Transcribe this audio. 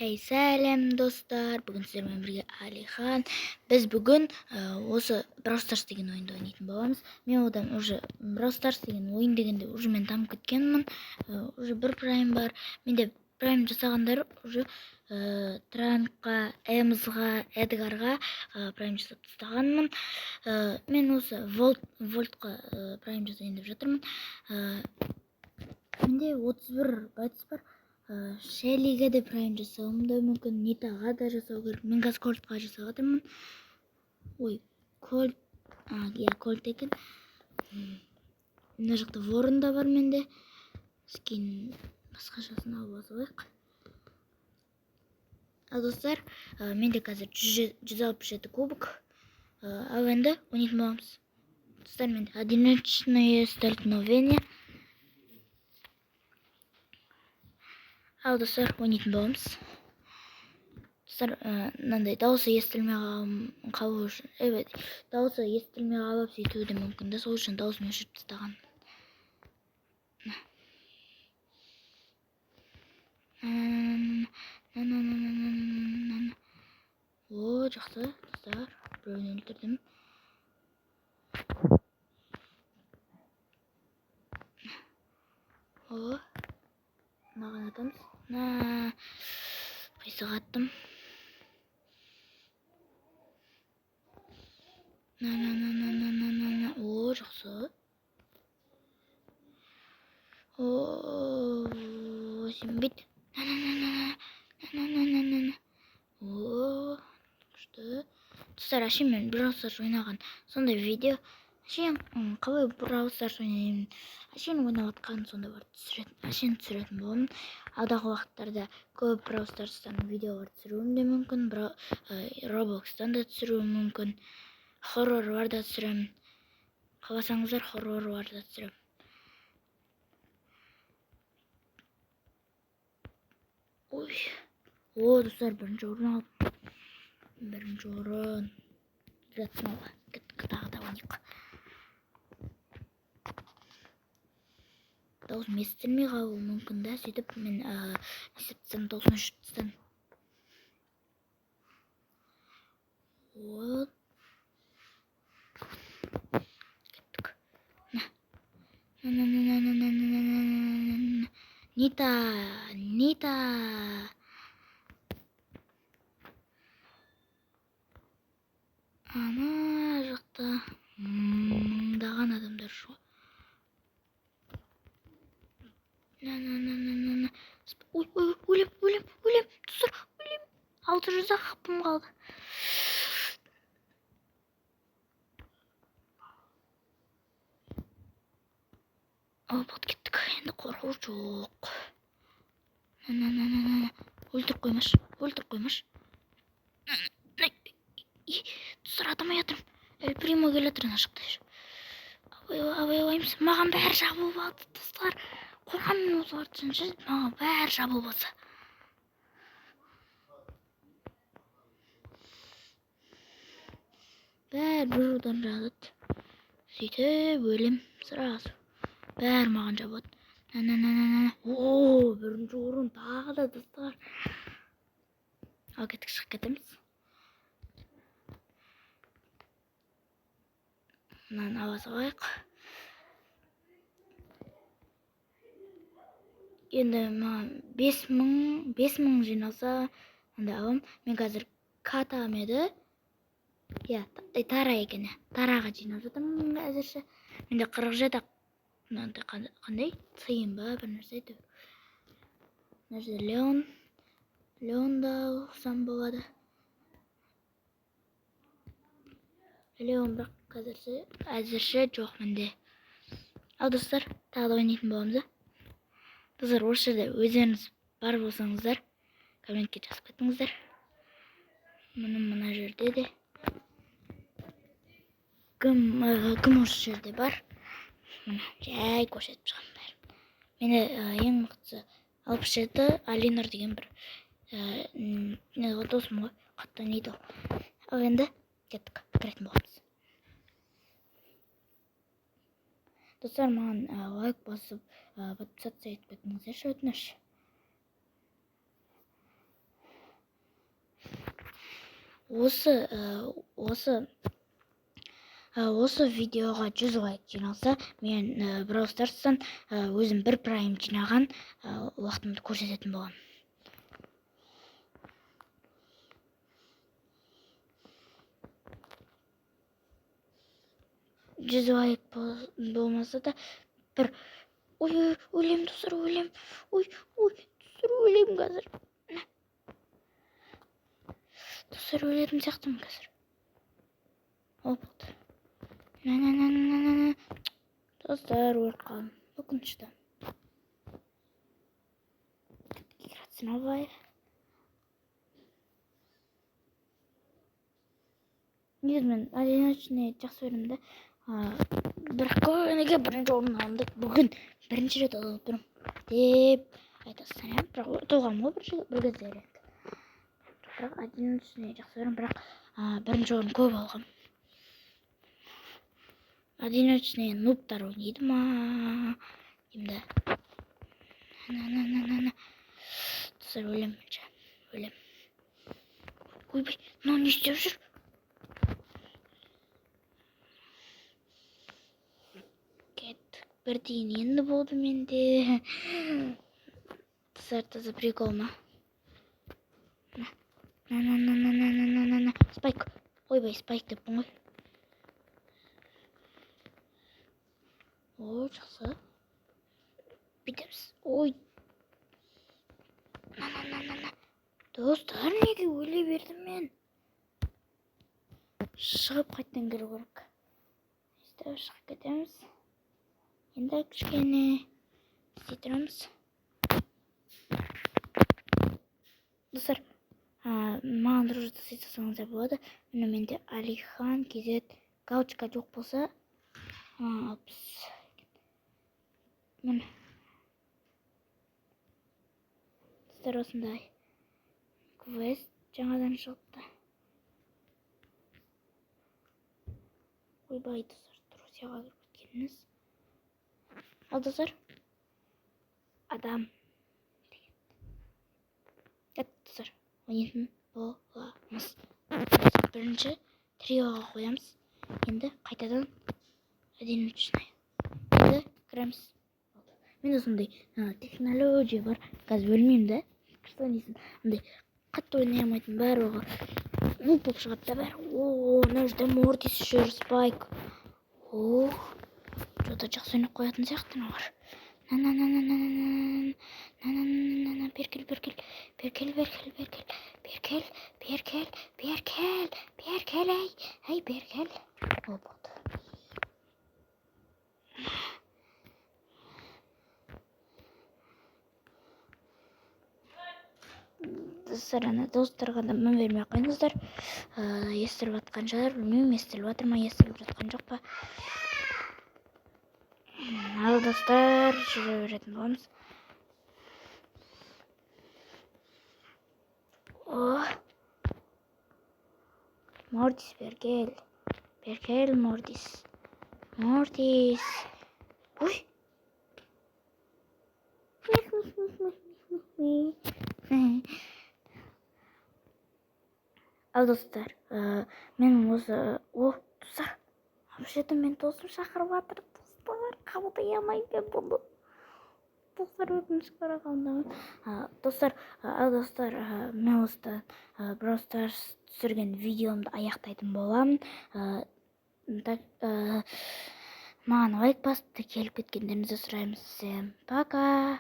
Сәлем достар, бүгін сіздермен бірге Алихан. Біз бүгін осы Brawl Stars деген ойынды ойнайтын боламыз. Мен одан уже Brawl Stars деген ойын дегенде уже мен танып кеткенмін. Уже бір прайм бар. Менде прайм жасағандар уже Транкқа, Эмзға, Эдгарға прайм жасап тастағанмын. Мен осы Волтқа прайм жасайын деп жатырмын. Менде 31 байтс бар. Шеллиге де прайм жасауым да мүмкін, Нитаға да жасау керек. Мен қазір Колтқа жасап жатырмын. Ой, Колт, Колт екен. Мына жақта Ворон да бар менде. Скин басқашасын алып алайық. Ал достар, менде қазір 167 кубок. Ал енді ойнайтын боламыз. Достар, менде одиночное столкновение. Ал достар, ойнайтын боламыз. Достар, мынандай дауысы естілмей қалу үшін, дауысы естілмей қалып сөйтуі де мүмкін да, сол үшін дауысын өшіріп тастаған. О, жақсы, достар, біреуін өлтірдім. О, маған атамыз. Қайсыға аттым. О, жақсы. О, сенбейді. О, күшті. Достар, әшейін мен Brawl Stars ойнаған сондай видео. Әшейін қалай Brawl Stars ойнаймын. Әшейін ойнап атқан сонда бар әшейін түсіретін боламын. Алдағы уақыттарда көп Brawl Stars'тан видеолар түсіруім де мүмкін. Roblox'тан да түсіруім мүмкін. Хоррор бар да түсіремін. Қаласаңыздар, хоррор бар да түсіремін. Ой. О, достар, бірінші орын алдым. Бірінші орын. Жатсынауға. Тағы да ойнайық. Дауысым естілмей қалуы мүмкін да, сөйтіп мен есептесем дауысын өшіріп тастадым. Ол. Кеттік. Нита. Ана жақта мыңдаған адамдар жоқ. Ой, өлем. Достар, өлем. 600 хп'м қалды. Бақыт кеттік. Енді қорқу жоқ. Өлтіріп қоймаш. Достар, атамай жатырмын. Эль Примо келетір ана жақта. Абайлаймыз. Маған бәрі жабылып алды, достар. Қорқамын осылардан. Маған бәрі жабылып алса. Бәрі бір ұдан жазады. Сөйтіп өлем сразу. Бәрі маған жабады. О, бірінші орын тағы да, достар. Ал кеттік, шығып кетеміз. Мынаны ала салайық. Енді маған 5000 жиналса, анда алам. Мен қазір катам еді. Тара екен. Тараға жинап жатырмын әзірше. Менде 47 қандай? Сыйын ба, бір нәрсе еді. Мына жерде Леон да алсам болады. Леон бірақ әзірше жоқ менде. Ал достар, тағы да ойнайтын боламыз. Достар, осы жерде өздеріңіз бар болсаңыздар, комментке жазып кетіңіздер. Мына жерде де. Кім осы жерде бар? Жай көрсетіп шығамын бәрін. Менде ең мықтысы 67 Алинор деген бір досым ғой, қатты ойнайды ол. Ал енді кеттік, кіретін боламыз. Достар, маған лайк басып, подписаться етіп кетіңіздерші, өтініш. осы видеоға 100 лайк жиналса, мен Brawl Stars'тан өзім 1 прайм жинаған уақытымды көрсететін боламын. 100 лайк болмаса да бір өлем достар, өлем. Достар, өлем қазір. Достар, өлетін сияқтымын қазір. Ол болды. Достар, өліп қалдым. Өкінішті. Играсын алайық. Негізі мен одиночный жақсы көремін да. Бірақ көбінесе бірінші орын аламын. Бүгін бірінші рет алып тұрмын деп айтасың, иә? Бірақ ұтылғам ғой бір кездері. Бірақ одиночный жақсы көремін, бірақ бірінші орын көп алғам. Одиночный нубтар ойнайды ма? Деймді. Достар, өлем. Ойбай, мынау не істеп жүр? Бір дейін енді болды менде. Таза прикол ма? Спайк. Ойбай, спайк деппін ғой. О, жақсы. Бүйтеміз. Ой. Достар, неге өле бердім мен? Шығып қайттан келу керек. Шығып кетеміз. Енді кішкене істей тұрамыз. Достар, маған дружба жасасаңыздар болады. Менде Алихан KZ галочка жоқ болса, міне. Достар, осындай квест жаңадан шығыпты. Ойбай, достар, друзьяға кіріп кеткеніміз. Ал достар, адам деген. Достар, ойнайтын боламыз. Бірінші триоға қоямыз. Енді қайтадан одиночный. Енді кіреміз. Мен осындай технология бар. Қазір өлмеймін да. Что дейсің? Андай қатты ойнай алмайтын барлығы нуб болып шығады да бәрі. Мына жерде Мортис жүр, Спайк. Жода жақсы ойнап қоятын сияқты олар. Беркел. Ай, Беркел. Ол болды. Достарға да мән бермей қойыңыздар. Естіліп жатқан шығар, білмеймін, естіліп жатыр ма, естіліп жатқан жоқ па. Ал достар, жүре беретін боламыз. Мортис, Беркел, Мортис. Ой! Ал достар, мен осы... достар, вообще-то мен досым шақырып жатыр. Достар, қабылдай алмаймын бұны. Достар, өкінішке қарай қалдым. Достар, мен осыдан Brawl Stars түсірген видеомды аяқтайтын боламын. Маған лайк басты, келіп кеткендеріңізді сұраймыз. Пока!